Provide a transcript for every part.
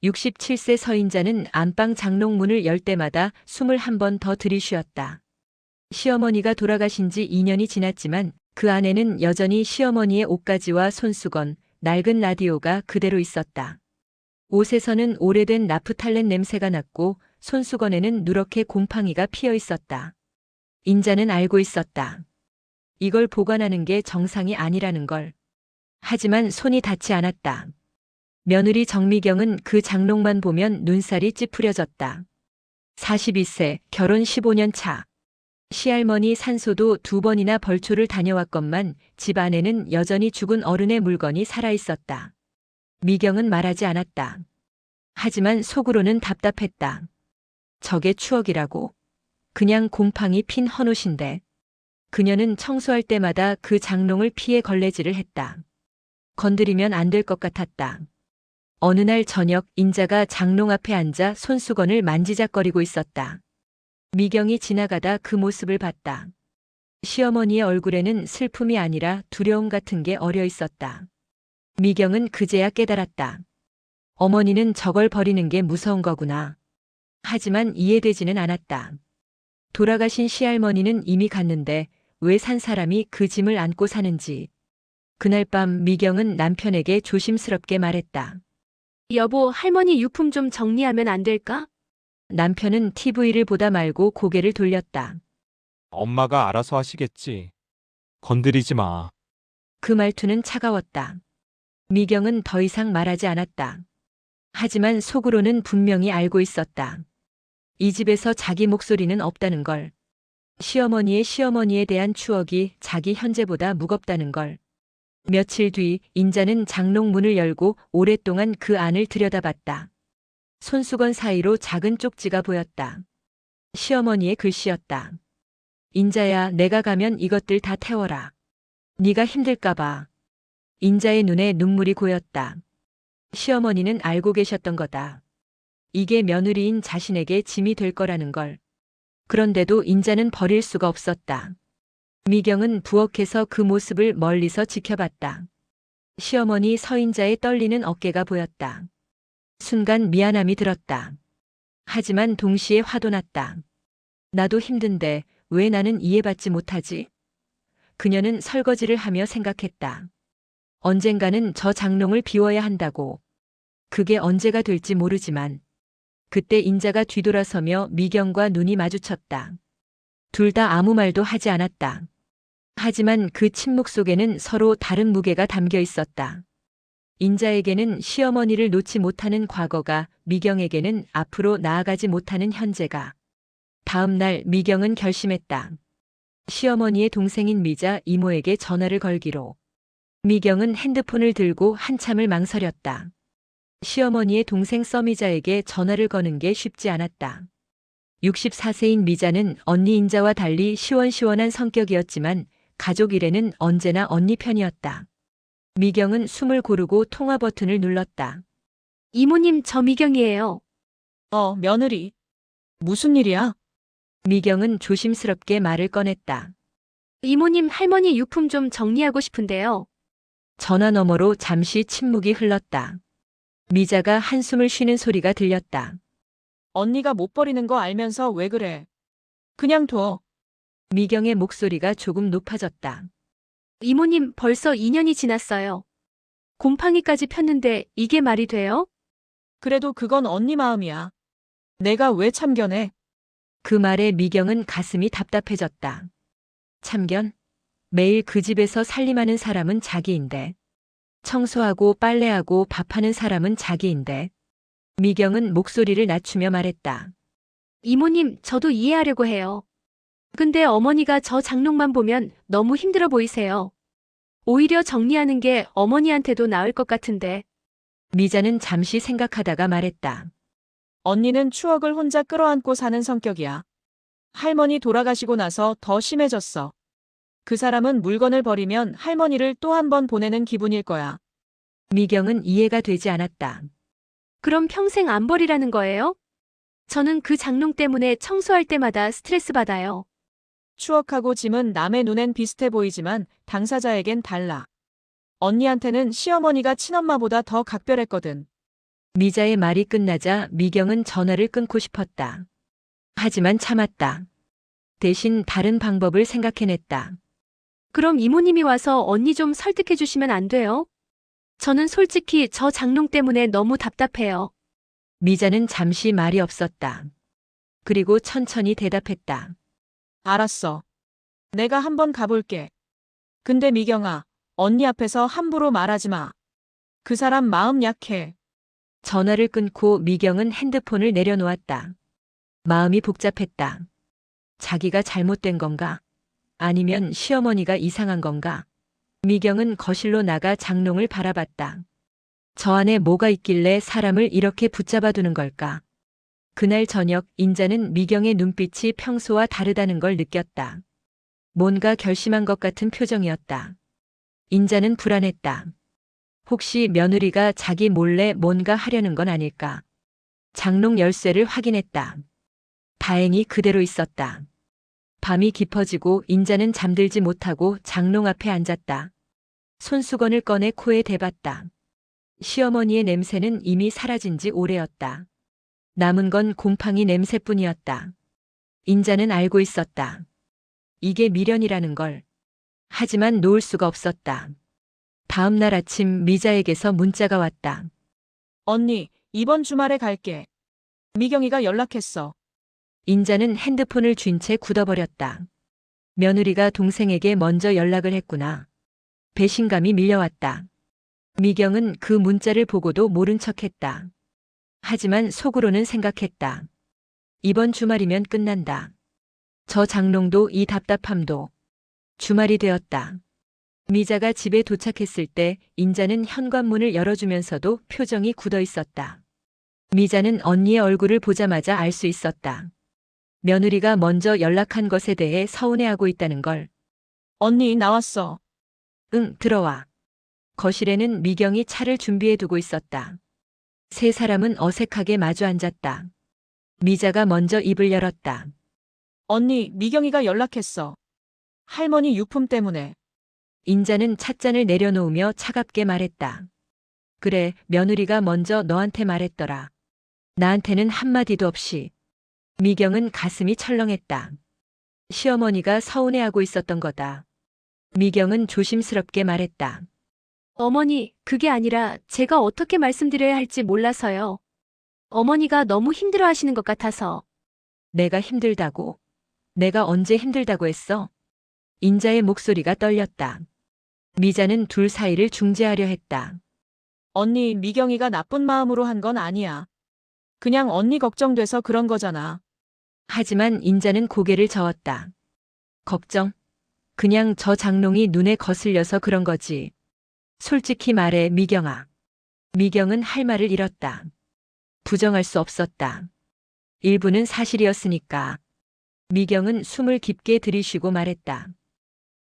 67세 서인자는 안방 장롱문을 열 때마다 숨을 한 번 더 들이쉬었다. 시어머니가 돌아가신 지 2년이 지났지만 그 안에는 여전히 시어머니의 옷가지와 손수건, 낡은 라디오가 그대로 있었다. 옷에서는 오래된 나프탈렌 냄새가 났고 손수건에는 누렇게 곰팡이가 피어 있었다. 인자는 알고 있었다. 이걸 보관하는 게 정상이 아니라는 걸. 하지만 손이 닿지 않았다. 며느리 정미경은 그 장롱만 보면 눈살이 찌푸려졌다. 42세, 결혼 15년 차. 시할머니 산소도 2번이나 벌초를 다녀왔건만 집 안에는 여전히 죽은 어른의 물건이 살아있었다. 미경은 말하지 않았다. 하지만 속으로는 답답했다. 저게 추억이라고. 그냥 곰팡이 핀 헌옷인데. 그녀는 청소할 때마다 그 장롱을 피해 걸레질을 했다. 건드리면 안 될 것 같았다. 어느 날 저녁 인자가 장롱 앞에 앉아 손수건을 만지작거리고 있었다. 미경이 지나가다 그 모습을 봤다. 시어머니의 얼굴에는 슬픔이 아니라 두려움 같은 게 어려 있었다. 미경은 그제야 깨달았다. 어머니는 저걸 버리는 게 무서운 거구나. 하지만 이해되지는 않았다. 돌아가신 시할머니는 이미 갔는데 왜 산 사람이 그 짐을 안고 사는지. 그날 밤 미경은 남편에게 조심스럽게 말했다. 여보, 할머니 유품 좀 정리하면 안 될까? 남편은 TV를 보다 말고 고개를 돌렸다. 엄마가 알아서 하시겠지. 건드리지 마. 그 말투는 차가웠다. 미경은 더 이상 말하지 않았다. 하지만 속으로는 분명히 알고 있었다. 이 집에서 자기 목소리는 없다는 걸. 시어머니에 대한 추억이 자기 현재보다 무겁다는 걸. 며칠 뒤 인자는 장롱 문을 열고 오랫동안 그 안을 들여다봤다. 손수건 사이로 작은 쪽지가 보였다. 시어머니의 글씨였다. 인자야, 내가 가면 이것들 다 태워라. 네가 힘들까 봐. 인자의 눈에 눈물이 고였다. 시어머니는 알고 계셨던 거다. 이게 며느리인 자신에게 짐이 될 거라는 걸. 그런데도 인자는 버릴 수가 없었다. 미경은 부엌에서 그 모습을 멀리서 지켜봤다. 시어머니 서인자의 떨리는 어깨가 보였다. 순간 미안함이 들었다. 하지만 동시에 화도 났다. 나도 힘든데 왜 나는 이해받지 못하지? 그녀는 설거지를 하며 생각했다. 언젠가는 저 장롱을 비워야 한다고. 그게 언제가 될지 모르지만. 그때 인자가 뒤돌아서며 미경과 눈이 마주쳤다. 둘 다 아무 말도 하지 않았다. 하지만 그 침묵 속에는 서로 다른 무게가 담겨 있었다. 인자에게는 시어머니를 놓지 못하는 과거가, 미경에게는 앞으로 나아가지 못하는 현재가. 다음 날 미경은 결심했다. 시어머니의 동생인 미자 이모에게 전화를 걸기로. 미경은 핸드폰을 들고 한참을 망설였다. 시어머니의 동생 써미자에게 전화를 거는 게 쉽지 않았다. 64세인 미자는 언니 인자와 달리 시원시원한 성격이었지만 가족 일에는 언제나 언니 편이었다. 미경은 숨을 고르고 통화 버튼을 눌렀다. 이모님, 저 미경이에요. 며느리. 무슨 일이야? 미경은 조심스럽게 말을 꺼냈다. 이모님, 할머니 유품 좀 정리하고 싶은데요. 전화 너머로 잠시 침묵이 흘렀다. 미자가 한숨을 쉬는 소리가 들렸다. 언니가 못 버리는 거 알면서 왜 그래? 그냥 둬. 미경의 목소리가 조금 높아졌다. 이모님, 벌써 2년이 지났어요. 곰팡이까지 폈는데 이게 말이 돼요? 그래도 그건 언니 마음이야. 내가 왜 참견해? 그 말에 미경은 가슴이 답답해졌다. 참견? 매일 그 집에서 살림하는 사람은 자기인데. 청소하고 빨래하고 밥하는 사람은 자기인데. 미경은 목소리를 낮추며 말했다. 이모님, 저도 이해하려고 해요. 근데 어머니가 저 장롱만 보면 너무 힘들어 보이세요. 오히려 정리하는 게 어머니한테도 나을 것 같은데. 미자는 잠시 생각하다가 말했다. 언니는 추억을 혼자 끌어안고 사는 성격이야. 할머니 돌아가시고 나서 더 심해졌어. 그 사람은 물건을 버리면 할머니를 또 한 번 보내는 기분일 거야. 미경은 이해가 되지 않았다. 그럼 평생 안 버리라는 거예요? 저는 그 장롱 때문에 청소할 때마다 스트레스 받아요. 추억하고 짐은 남의 눈엔 비슷해 보이지만 당사자에겐 달라. 언니한테는 시어머니가 친엄마보다 더 각별했거든. 미자의 말이 끝나자 미경은 전화를 끊고 싶었다. 하지만 참았다. 대신 다른 방법을 생각해냈다. 그럼 이모님이 와서 언니 좀 설득해 주시면 안 돼요? 저는 솔직히 저 장롱 때문에 너무 답답해요. 미자는 잠시 말이 없었다. 그리고 천천히 대답했다. 알았어. 내가 한번 가볼게. 근데 미경아, 언니 앞에서 함부로 말하지 마. 그 사람 마음 약해. 전화를 끊고 미경은 핸드폰을 내려놓았다. 마음이 복잡했다. 자기가 잘못된 건가? 아니면 시어머니가 이상한 건가? 미경은 거실로 나가 장롱을 바라봤다. 저 안에 뭐가 있길래 사람을 이렇게 붙잡아두는 걸까? 그날 저녁 인자는 미경의 눈빛이 평소와 다르다는 걸 느꼈다. 뭔가 결심한 것 같은 표정이었다. 인자는 불안했다. 혹시 며느리가 자기 몰래 뭔가 하려는 건 아닐까? 장롱 열쇠를 확인했다. 다행히 그대로 있었다. 밤이 깊어지고 인자는 잠들지 못하고 장롱 앞에 앉았다. 손수건을 꺼내 코에 대봤다. 시어머니의 냄새는 이미 사라진 지 오래였다. 남은 건 곰팡이 냄새뿐이었다. 인자는 알고 있었다. 이게 미련이라는 걸. 하지만 놓을 수가 없었다. 다음 날 아침 미자에게서 문자가 왔다. 언니, 이번 주말에 갈게. 미경이가 연락했어. 인자는 핸드폰을 쥔 채 굳어버렸다. 며느리가 동생에게 먼저 연락을 했구나. 배신감이 밀려왔다. 미경은 그 문자를 보고도 모른 척했다. 하지만 속으로는 생각했다. 이번 주말이면 끝난다. 저 장롱도 이 답답함도. 주말이 되었다. 미자가 집에 도착했을 때 인자는 현관문을 열어주면서도 표정이 굳어 있었다. 미자는 언니의 얼굴을 보자마자 알 수 있었다. 며느리가 먼저 연락한 것에 대해 서운해하고 있다는 걸. 언니, 나왔어. 응, 들어와. 거실에는 미경이 차를 준비해 두고 있었다. 세 사람은 어색하게 마주 앉았다. 미자가 먼저 입을 열었다. 언니, 미경이가 연락했어. 할머니 유품 때문에. 인자는 찻잔을 내려놓으며 차갑게 말했다. 그래, 며느리가 먼저 너한테 말했더라. 나한테는 한마디도 없이. 미경은 가슴이 철렁했다. 시어머니가 서운해하고 있었던 거다. 미경은 조심스럽게 말했다. 어머니, 그게 아니라 제가 어떻게 말씀드려야 할지 몰라서요. 어머니가 너무 힘들어 하시는 것 같아서. 내가 힘들다고? 내가 언제 힘들다고 했어? 인자의 목소리가 떨렸다. 미자는 둘 사이를 중재하려 했다. 언니, 미경이가 나쁜 마음으로 한 건 아니야. 그냥 언니 걱정돼서 그런 거잖아. 하지만 인자는 고개를 저었다. 걱정? 그냥 저 장롱이 눈에 거슬려서 그런 거지. 솔직히 말해, 미경아. 미경은 할 말을 잃었다. 부정할 수 없었다. 일부는 사실이었으니까. 미경은 숨을 깊게 들이쉬고 말했다.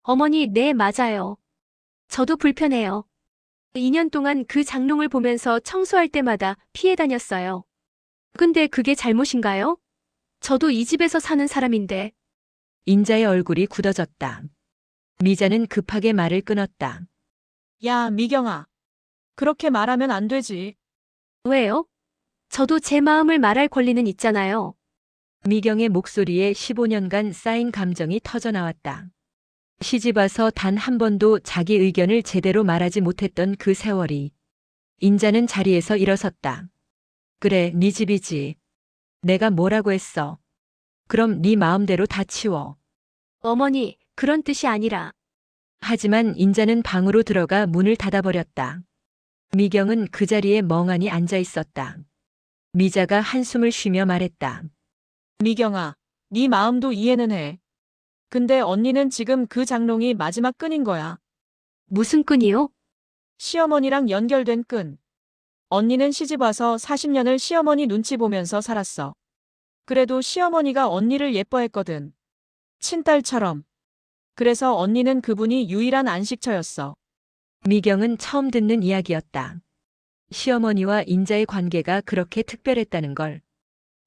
어머니, 네, 맞아요. 저도 불편해요. 2년 동안 그 장롱을 보면서 청소할 때마다 피해 다녔어요. 근데 그게 잘못인가요? 저도 이 집에서 사는 사람인데. 인자의 얼굴이 굳어졌다. 미자는 급하게 말을 끊었다. 야, 미경아. 그렇게 말하면 안 되지. 왜요? 저도 제 마음을 말할 권리는 있잖아요. 미경의 목소리에 15년간 쌓인 감정이 터져나왔다. 시집 와서 단 한 번도 자기 의견을 제대로 말하지 못했던 그 세월이. 인자는 자리에서 일어섰다. 그래, 네 집이지. 내가 뭐라고 했어. 그럼 네 마음대로 다 치워. 어머니, 그런 뜻이 아니라. 하지만 인자는 방으로 들어가 문을 닫아버렸다. 미경은 그 자리에 멍하니 앉아 있었다. 미자가 한숨을 쉬며 말했다. 미경아, 네 마음도 이해는 해. 근데 언니는 지금 그 장롱이 마지막 끈인 거야. 무슨 끈이요? 시어머니랑 연결된 끈. 언니는 시집 와서 40년을 시어머니 눈치 보면서 살았어. 그래도 시어머니가 언니를 예뻐했거든. 친딸처럼. 그래서 언니는 그분이 유일한 안식처였어. 미경은 처음 듣는 이야기였다. 시어머니와 인자의 관계가 그렇게 특별했다는 걸.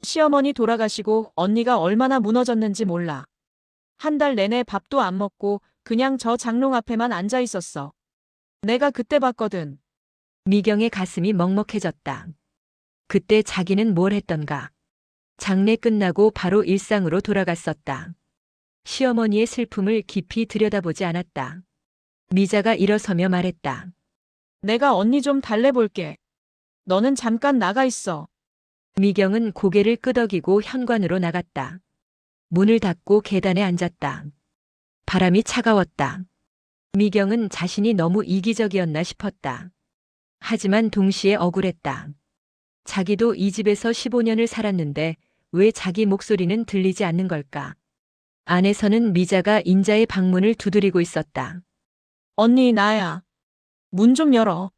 시어머니 돌아가시고 언니가 얼마나 무너졌는지 몰라. 한 달 내내 밥도 안 먹고 그냥 저 장롱 앞에만 앉아 있었어. 내가 그때 봤거든. 미경의 가슴이 먹먹해졌다. 그때 자기는 뭘 했던가. 장례 끝나고 바로 일상으로 돌아갔었다. 시어머니의 슬픔을 깊이 들여다보지 않았다. 미자가 일어서며 말했다. 내가 언니 좀 달래볼게. 너는 잠깐 나가 있어. 미경은 고개를 끄덕이고 현관으로 나갔다. 문을 닫고 계단에 앉았다. 바람이 차가웠다. 미경은 자신이 너무 이기적이었나 싶었다. 하지만 동시에 억울했다. 자기도 이 집에서 15년을 살았는데 왜 자기 목소리는 들리지 않는 걸까? 안에서는 미자가 인자의 방문을 두드리고 있었다. 언니, 나야. 문 좀 열어.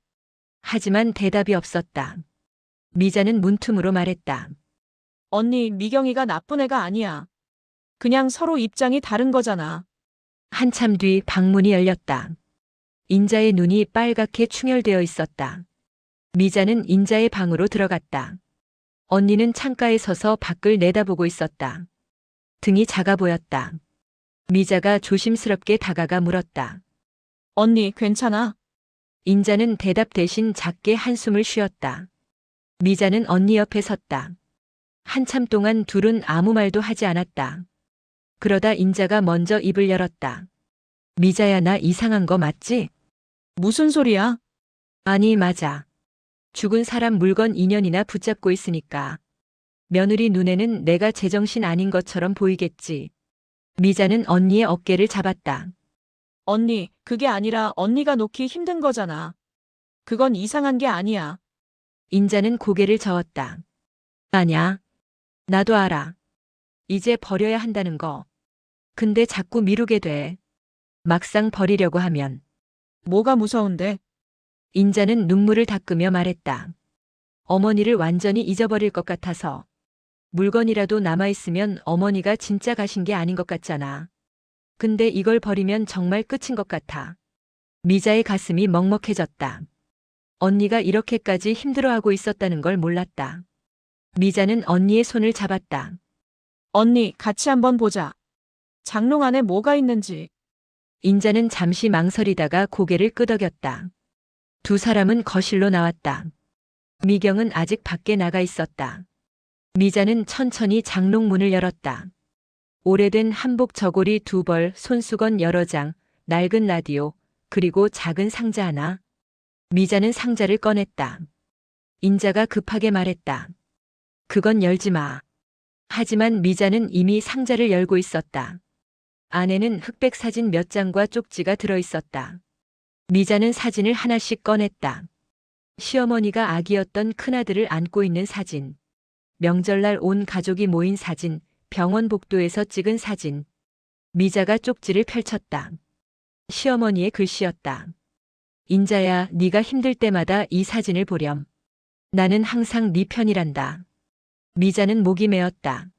하지만 대답이 없었다. 미자는 문틈으로 말했다. 언니, 미경이가 나쁜 애가 아니야. 그냥 서로 입장이 다른 거잖아. 한참 뒤 방문이 열렸다. 인자의 눈이 빨갛게 충혈되어 있었다. 미자는 인자의 방으로 들어갔다. 언니는 창가에 서서 밖을 내다보고 있었다. 등이 작아 보였다. 미자가 조심스럽게 다가가 물었다. 언니, 괜찮아? 인자는 대답 대신 작게 한숨을 쉬었다. 미자는 언니 옆에 섰다. 한참 동안 둘은 아무 말도 하지 않았다. 그러다 인자가 먼저 입을 열었다. 미자야, 나 이상한 거 맞지? 무슨 소리야? 아니, 맞아. 죽은 사람 물건 2년이나 붙잡고 있으니까. 며느리 눈에는 내가 제정신 아닌 것처럼 보이겠지. 미자는 언니의 어깨를 잡았다. 언니, 그게 아니라 언니가 놓기 힘든 거잖아. 그건 이상한 게 아니야. 인자는 고개를 저었다. 아냐. 나도 알아. 이제 버려야 한다는 거. 근데 자꾸 미루게 돼. 막상 버리려고 하면. 뭐가 무서운데? 인자는 눈물을 닦으며 말했다. 어머니를 완전히 잊어버릴 것 같아서. 물건이라도 남아있으면 어머니가 진짜 가신 게 아닌 것 같잖아. 근데 이걸 버리면 정말 끝인 것 같아. 미자의 가슴이 먹먹해졌다. 언니가 이렇게까지 힘들어하고 있었다는 걸 몰랐다. 미자는 언니의 손을 잡았다. 언니, 같이 한번 보자. 장롱 안에 뭐가 있는지. 인자는 잠시 망설이다가 고개를 끄덕였다. 두 사람은 거실로 나왔다. 미경은 아직 밖에 나가 있었다. 미자는 천천히 장롱 문을 열었다. 오래된 한복 저고리 2벌, 손수건 여러 장, 낡은 라디오, 그리고 작은 상자 하나. 미자는 상자를 꺼냈다. 인자가 급하게 말했다. 그건 열지 마. 하지만 미자는 이미 상자를 열고 있었다. 안에는 흑백 사진 몇 장과 쪽지가 들어 있었다. 미자는 사진을 하나씩 꺼냈다. 시어머니가 아기였던 큰아들을 안고 있는 사진. 명절날 온 가족이 모인 사진, 병원 복도에서 찍은 사진. 미자가 쪽지를 펼쳤다. 시어머니의 글씨였다. 인자야, 네가 힘들 때마다 이 사진을 보렴. 나는 항상 네 편이란다. 미자는 목이 메었다.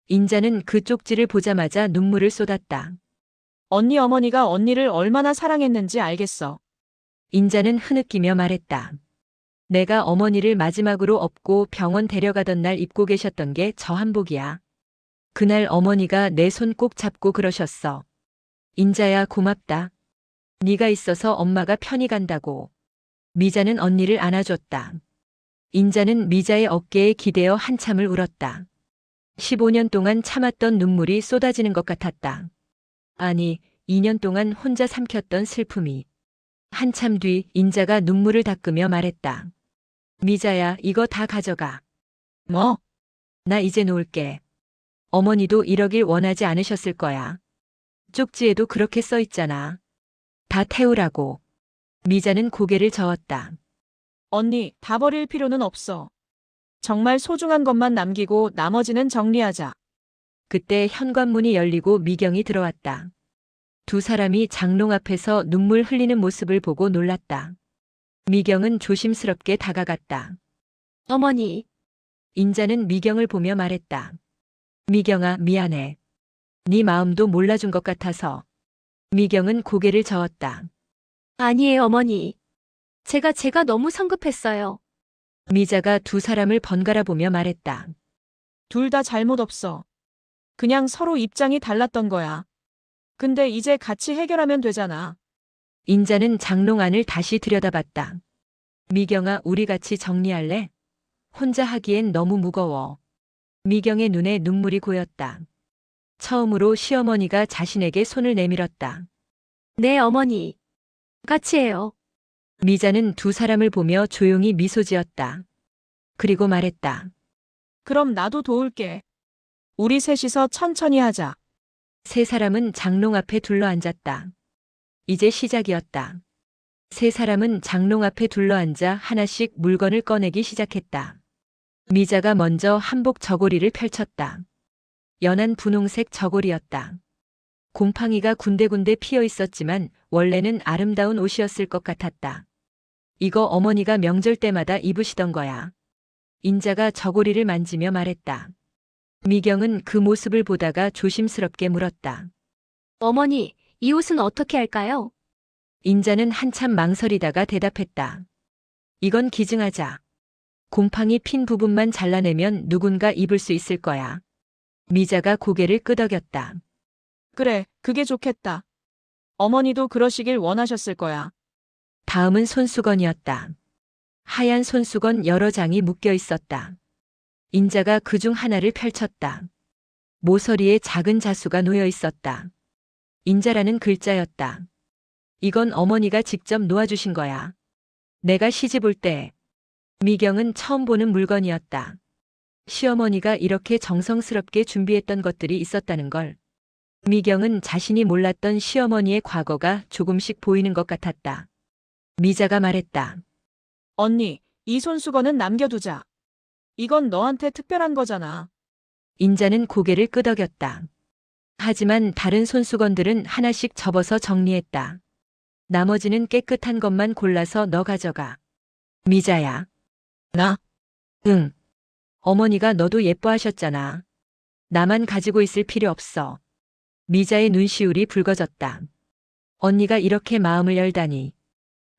인자는 그 쪽지를 보자마자 눈물을 쏟았다. 언니 어머니가 언니를 얼마나 사랑했는지 알겠어. 인자는 흐느끼며 말했다. 내가 어머니를 마지막으로 업고 병원 데려가던 날 입고 계셨던 게 저 한복이야. 그날 어머니가 내 손 꼭 잡고 그러셨어. 인자야, 고맙다. 네가 있어서 엄마가 편히 간다고. 미자는 언니를 안아줬다. 인자는 미자의 어깨에 기대어 한참을 울었다. 15년 동안 참았던 눈물이 쏟아지는 것 같았다. 아니, 2년 동안 혼자 삼켰던 슬픔이. 한참 뒤 인자가 눈물을 닦으며 말했다. 미자야, 이거 다 가져가. 뭐? 나 이제 놓을게. 어머니도 이러길 원하지 않으셨을 거야. 쪽지에도 그렇게 써 있잖아. 다 태우라고. 미자는 고개를 저었다. 언니, 다 버릴 필요는 없어. 정말 소중한 것만 남기고 나머지는 정리하자. 그때 현관문이 열리고 미경이 들어왔다. 두 사람이 장롱 앞에서 눈물 흘리는 모습을 보고 놀랐다. 미경은 조심스럽게 다가갔다. 어머니, 인자는 미경을 보며 말했다. 미경아, 미안해. 네 마음도 몰라준 것 같아서. 미경은 고개를 저었다. 아니에요, 어머니. 제가 너무 성급했어요. 미자가 두 사람을 번갈아 보며 말했다. 둘 다 잘못 없어. 그냥 서로 입장이 달랐던 거야. 근데 이제 같이 해결하면 되잖아. 인자는 장롱 안을 다시 들여다봤다. 미경아, 우리 같이 정리할래? 혼자 하기엔 너무 무거워. 미경의 눈에 눈물이 고였다. 처음으로 시어머니가 자신에게 손을 내밀었다. 네, 어머니. 같이 해요. 미자는 두 사람을 보며 조용히 미소 지었다. 그리고 말했다. 그럼 나도 도울게. 우리 셋이서 천천히 하자. 세 사람은 장롱 앞에 둘러앉았다. 이제 시작이었다. 세 사람은 장롱 앞에 둘러앉아 하나씩 물건을 꺼내기 시작했다. 미자가 먼저 한복 저고리를 펼쳤다. 연한 분홍색 저고리였다. 곰팡이가 군데군데 피어 있었지만 원래는 아름다운 옷이었을 것 같았다. 이거 어머니가 명절 때마다 입으시던 거야. 인자가 저고리를 만지며 말했다. 미경은 그 모습을 보다가 조심스럽게 물었다. 어머니, 이 옷은 어떻게 할까요? 인자는 한참 망설이다가 대답했다. 이건 기증하자. 곰팡이 핀 부분만 잘라내면 누군가 입을 수 있을 거야. 미자가 고개를 끄덕였다. 그래, 그게 좋겠다. 어머니도 그러시길 원하셨을 거야. 다음은 손수건이었다. 하얀 손수건 여러 장이 묶여 있었다. 인자가 그중 하나를 펼쳤다. 모서리에 작은 자수가 놓여 있었다. 인자라는 글자였다. 이건 어머니가 직접 놓아주신 거야. 내가 시집 올 때. 미경은 처음 보는 물건이었다. 시어머니가 이렇게 정성스럽게 준비했던 것들이 있었다는 걸. 미경은 자신이 몰랐던 시어머니의 과거가 조금씩 보이는 것 같았다. 미자가 말했다. 언니, 이 손수건은 남겨두자. 이건 너한테 특별한 거잖아. 인자는 고개를 끄덕였다. 하지만 다른 손수건들은 하나씩 접어서 정리했다. 나머지는 깨끗한 것만 골라서 너 가져가. 미자야. 나? 응. 어머니가 너도 예뻐하셨잖아. 나만 가지고 있을 필요 없어. 미자의 눈시울이 붉어졌다. 언니가 이렇게 마음을 열다니.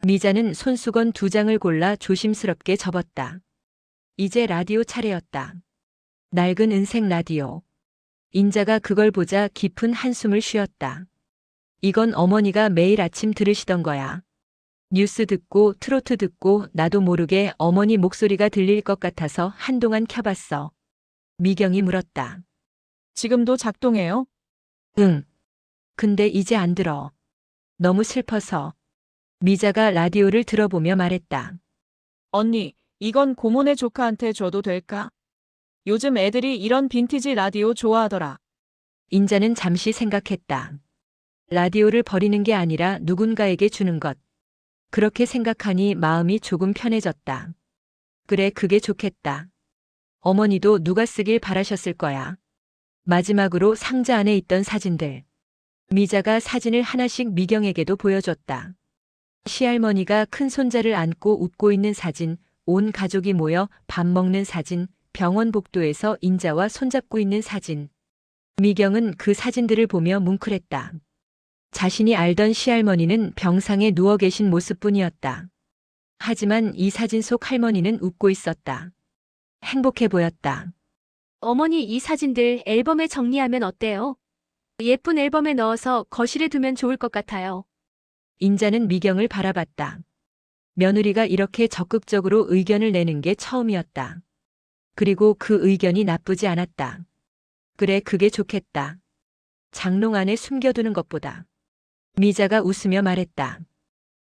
미자는 손수건 두 장을 골라 조심스럽게 접었다. 이제 라디오 차례였다. 낡은 은색 라디오. 인자가 그걸 보자 깊은 한숨을 쉬었다. 이건 어머니가 매일 아침 들으시던 거야. 뉴스 듣고 트로트 듣고 나도 모르게 어머니 목소리가 들릴 것 같아서 한동안 켜봤어. 미경이 물었다. 지금도 작동해요? 응. 근데 이제 안 들어. 너무 슬퍼서. 미자가 라디오를 들어보며 말했다. 언니, 이건 고모네 조카한테 줘도 될까? 요즘 애들이 이런 빈티지 라디오 좋아하더라. 인자는 잠시 생각했다. 라디오를 버리는 게 아니라 누군가에게 주는 것. 그렇게 생각하니 마음이 조금 편해졌다. 그래, 그게 좋겠다. 어머니도 누가 쓰길 바라셨을 거야. 마지막으로 상자 안에 있던 사진들. 미자가 사진을 하나씩 미경에게도 보여줬다. 시할머니가 큰 손자를 안고 웃고 있는 사진, 온 가족이 모여 밥 먹는 사진, 병원 복도에서 인자와 손잡고 있는 사진. 미경은 그 사진들을 보며 뭉클했다. 자신이 알던 시할머니는 병상에 누워 계신 모습뿐이었다. 하지만 이 사진 속 할머니는 웃고 있었다. 행복해 보였다. 어머니, 이 사진들 앨범에 정리하면 어때요? 예쁜 앨범에 넣어서 거실에 두면 좋을 것 같아요. 인자는 미경을 바라봤다. 며느리가 이렇게 적극적으로 의견을 내는 게 처음이었다. 그리고 그 의견이 나쁘지 않았다. 그래, 그게 좋겠다. 장롱 안에 숨겨두는 것보다. 미자가 웃으며 말했다.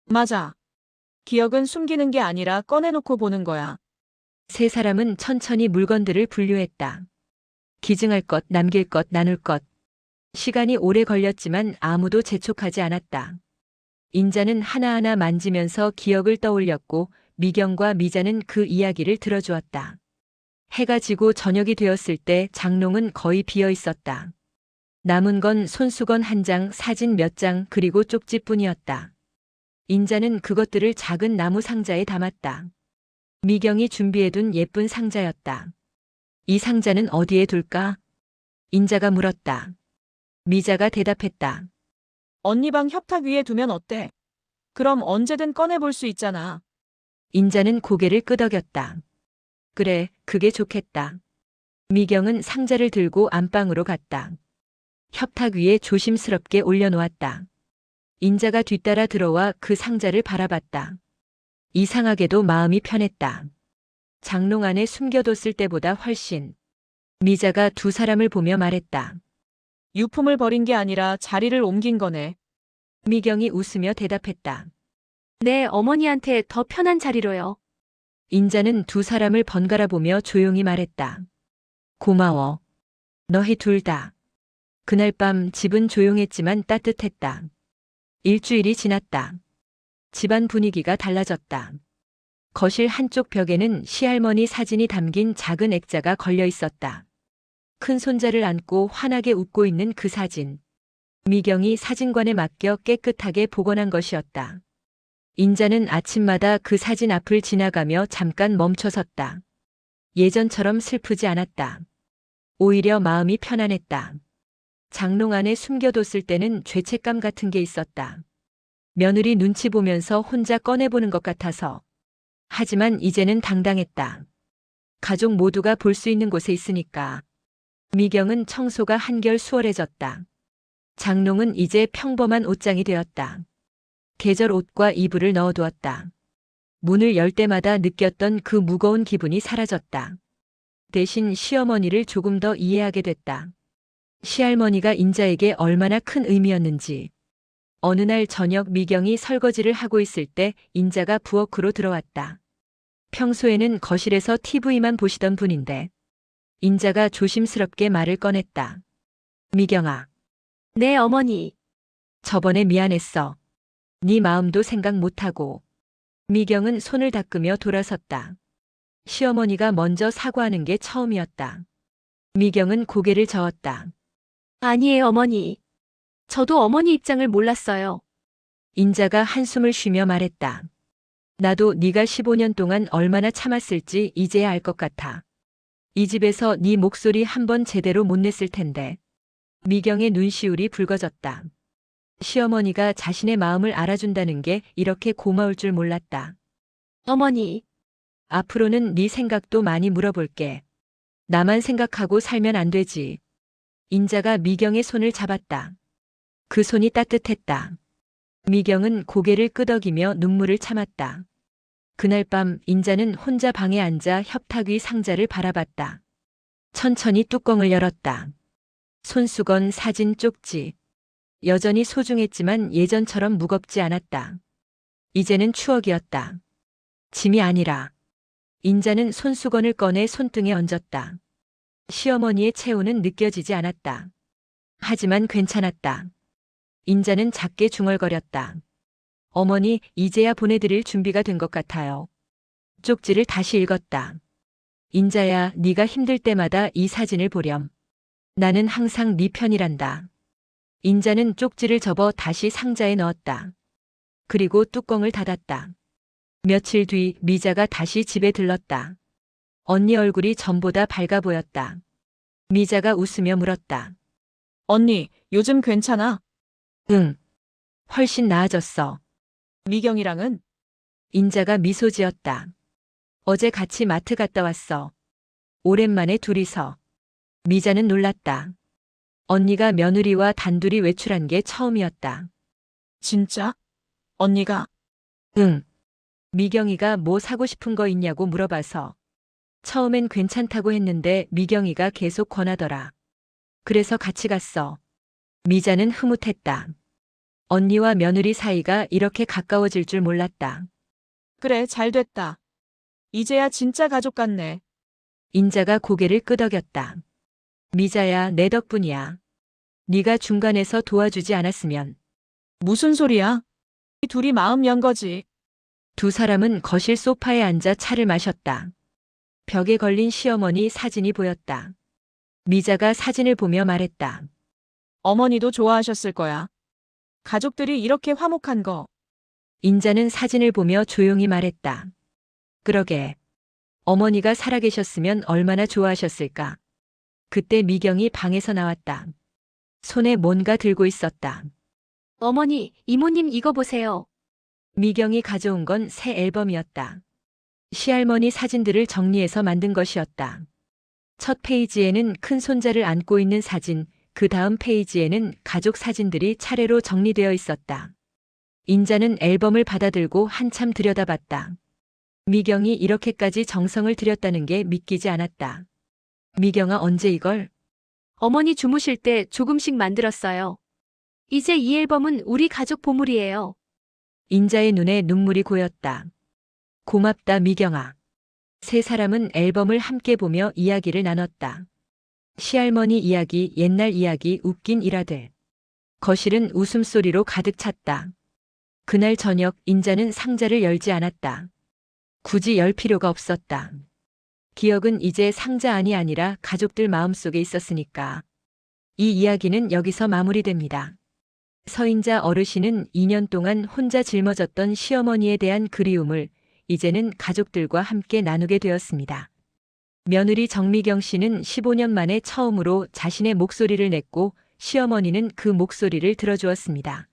맞아. 기억은 숨기는 게 아니라 꺼내놓고 보는 거야. 세 사람은 천천히 물건들을 분류했다. 기증할 것, 남길 것, 나눌 것. 시간이 오래 걸렸지만 아무도 재촉하지 않았다. 인자는 하나하나 만지면서 기억을 떠올렸고 미경과 미자는 그 이야기를 들어주었다. 해가 지고 저녁이 되었을 때 장롱은 거의 비어 있었다. 남은 건 손수건 한 장, 사진 몇 장, 그리고 쪽지뿐이었다. 인자는 그것들을 작은 나무 상자에 담았다. 미경이 준비해둔 예쁜 상자였다. 이 상자는 어디에 둘까? 인자가 물었다. 미자가 대답했다. 언니 방 협탁 위에 두면 어때? 그럼 언제든 꺼내볼 수 있잖아. 인자는 고개를 끄덕였다. 그래, 그게 좋겠다. 미경은 상자를 들고 안방으로 갔다. 협탁 위에 조심스럽게 올려놓았다. 인자가 뒤따라 들어와 그 상자를 바라봤다. 이상하게도 마음이 편했다. 장롱 안에 숨겨뒀을 때보다 훨씬. 미자가 두 사람을 보며 말했다. 유품을 버린 게 아니라 자리를 옮긴 거네. 미경이 웃으며 대답했다. 네, 어머니한테 더 편한 자리로요. 인자는 두 사람을 번갈아 보며 조용히 말했다. 고마워. 너희 둘 다. 그날 밤 집은 조용했지만 따뜻했다. 일주일이 지났다. 집안 분위기가 달라졌다. 거실 한쪽 벽에는 시할머니 사진이 담긴 작은 액자가 걸려 있었다. 큰 손자를 안고 환하게 웃고 있는 그 사진. 미경이 사진관에 맡겨 깨끗하게 복원한 것이었다. 인자는 아침마다 그 사진 앞을 지나가며 잠깐 멈춰섰다. 예전처럼 슬프지 않았다. 오히려 마음이 편안했다. 장롱 안에 숨겨뒀을 때는 죄책감 같은 게 있었다. 며느리 눈치 보면서 혼자 꺼내보는 것 같아서. 하지만 이제는 당당했다. 가족 모두가 볼 수 있는 곳에 있으니까. 미경은 청소가 한결 수월해졌다. 장롱은 이제 평범한 옷장이 되었다. 계절 옷과 이불을 넣어두었다. 문을 열 때마다 느꼈던 그 무거운 기분이 사라졌다. 대신 시어머니를 조금 더 이해하게 됐다. 시할머니가 인자에게 얼마나 큰 의미였는지. 어느 날 저녁 미경이 설거지를 하고 있을 때 인자가 부엌으로 들어왔다. 평소에는 거실에서 TV만 보시던 분인데 인자가 조심스럽게 말을 꺼냈다. 미경아, 네, 어머니. 저번에 미안했어. 네 마음도 생각 못하고. 미경은 손을 닦으며 돌아섰다. 시어머니가 먼저 사과하는 게 처음이었다. 미경은 고개를 저었다. 아니에요, 어머니. 저도 어머니 입장을 몰랐어요. 인자가 한숨을 쉬며 말했다. 나도 네가 15년 동안 얼마나 참았을지 이제야 알 것 같아. 이 집에서 네 목소리 한 번 제대로 못 냈을 텐데. 미경의 눈시울이 붉어졌다. 시어머니가 자신의 마음을 알아준다는 게 이렇게 고마울 줄 몰랐다. 어머니, 앞으로는 네 생각도 많이 물어볼게. 나만 생각하고 살면 안 되지. 인자가 미경의 손을 잡았다. 그 손이 따뜻했다. 미경은 고개를 끄덕이며 눈물을 참았다. 그날 밤 인자는 혼자 방에 앉아 협탁 위 상자를 바라봤다. 천천히 뚜껑을 열었다. 손수건 사진 쪽지. 여전히 소중했지만 예전처럼 무겁지 않았다. 이제는 추억이었다. 짐이 아니라. 인자는 손수건을 꺼내 손등에 얹었다. 시어머니의 체온은 느껴지지 않았다. 하지만 괜찮았다. 인자는 작게 중얼거렸다. 어머니, 이제야 보내드릴 준비가 된 것 같아요. 쪽지를 다시 읽었다. 인자야, 네가 힘들 때마다 이 사진을 보렴. 나는 항상 네 편이란다. 인자는 쪽지를 접어 다시 상자에 넣었다. 그리고 뚜껑을 닫았다. 며칠 뒤 미자가 다시 집에 들렀다. 언니 얼굴이 전보다 밝아 보였다. 미자가 웃으며 물었다. 언니, 요즘 괜찮아? 응. 훨씬 나아졌어. 미경이랑은? 인자가 미소 지었다. 어제 같이 마트 갔다 왔어. 오랜만에 둘이서. 미자는 놀랐다. 언니가 며느리와 단둘이 외출한 게 처음이었다. 진짜? 언니가? 응. 미경이가 뭐 사고 싶은 거 있냐고 물어봐서. 처음엔 괜찮다고 했는데 미경이가 계속 권하더라. 그래서 같이 갔어. 미자는 흐뭇했다. 언니와 며느리 사이가 이렇게 가까워질 줄 몰랐다. 그래, 잘 됐다. 이제야 진짜 가족 같네. 인자가 고개를 끄덕였다. 미자야, 내 덕분이야. 네가 중간에서 도와주지 않았으면. 무슨 소리야? 이 둘이 마음 연 거지. 두 사람은 거실 소파에 앉아 차를 마셨다. 벽에 걸린 시어머니 사진이 보였다. 미자가 사진을 보며 말했다. 어머니도 좋아하셨을 거야. 가족들이 이렇게 화목한 거. 인자는 사진을 보며 조용히 말했다. 그러게. 어머니가 살아계셨으면 얼마나 좋아하셨을까. 그때 미경이 방에서 나왔다. 손에 뭔가 들고 있었다. 어머니, 이모님 이거 보세요. 미경이 가져온 건 새 앨범이었다. 시할머니 사진들을 정리해서 만든 것이었다. 첫 페이지에는 큰 손자를 안고 있는 사진, 그 다음 페이지에는 가족 사진들이 차례로 정리되어 있었다. 인자는 앨범을 받아들고 한참 들여다봤다. 미경이 이렇게까지 정성을 들였다는 게 믿기지 않았다. 미경아, 언제 이걸? 어머니 주무실 때 조금씩 만들었어요. 이제 이 앨범은 우리 가족 보물이에요. 인자의 눈에 눈물이 고였다. 고맙다, 미경아. 세 사람은 앨범을 함께 보며 이야기를 나눴다. 시할머니 이야기, 옛날 이야기, 웃긴 일화들. 거실은 웃음소리로 가득 찼다. 그날 저녁 인자는 상자를 열지 않았다. 굳이 열 필요가 없었다. 기억은 이제 상자 안이 아니라 가족들 마음속에 있었으니까. 이 이야기는 여기서 마무리됩니다. 서인자 어르신은 2년 동안 혼자 짊어졌던 시어머니에 대한 그리움을 이제는 가족들과 함께 나누게 되었습니다. 며느리 정미경 씨는 15년 만에 처음으로 자신의 목소리를 냈고 시어머니는 그 목소리를 들어주었습니다.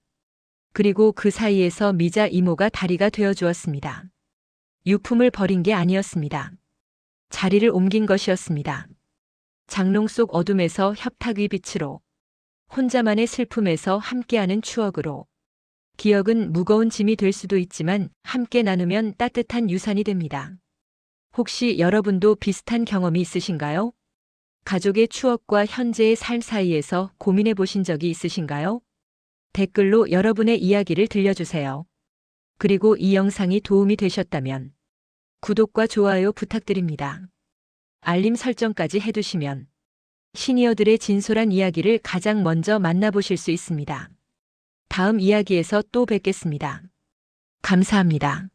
그리고 그 사이에서 미자 이모가 다리가 되어주었습니다. 유품을 버린 게 아니었습니다. 자리를 옮긴 것이었습니다. 장롱 속 어둠에서 협탁의 빛으로, 혼자만의 슬픔에서 함께하는 추억으로. 기억은 무거운 짐이 될 수도 있지만 함께 나누면 따뜻한 유산이 됩니다. 혹시 여러분도 비슷한 경험이 있으신가요? 가족의 추억과 현재의 삶 사이에서 고민해 보신 적이 있으신가요? 댓글로 여러분의 이야기를 들려주세요. 그리고 이 영상이 도움이 되셨다면 구독과 좋아요 부탁드립니다. 알림 설정까지 해두시면 시니어들의 진솔한 이야기를 가장 먼저 만나보실 수 있습니다. 다음 이야기에서 또 뵙겠습니다. 감사합니다.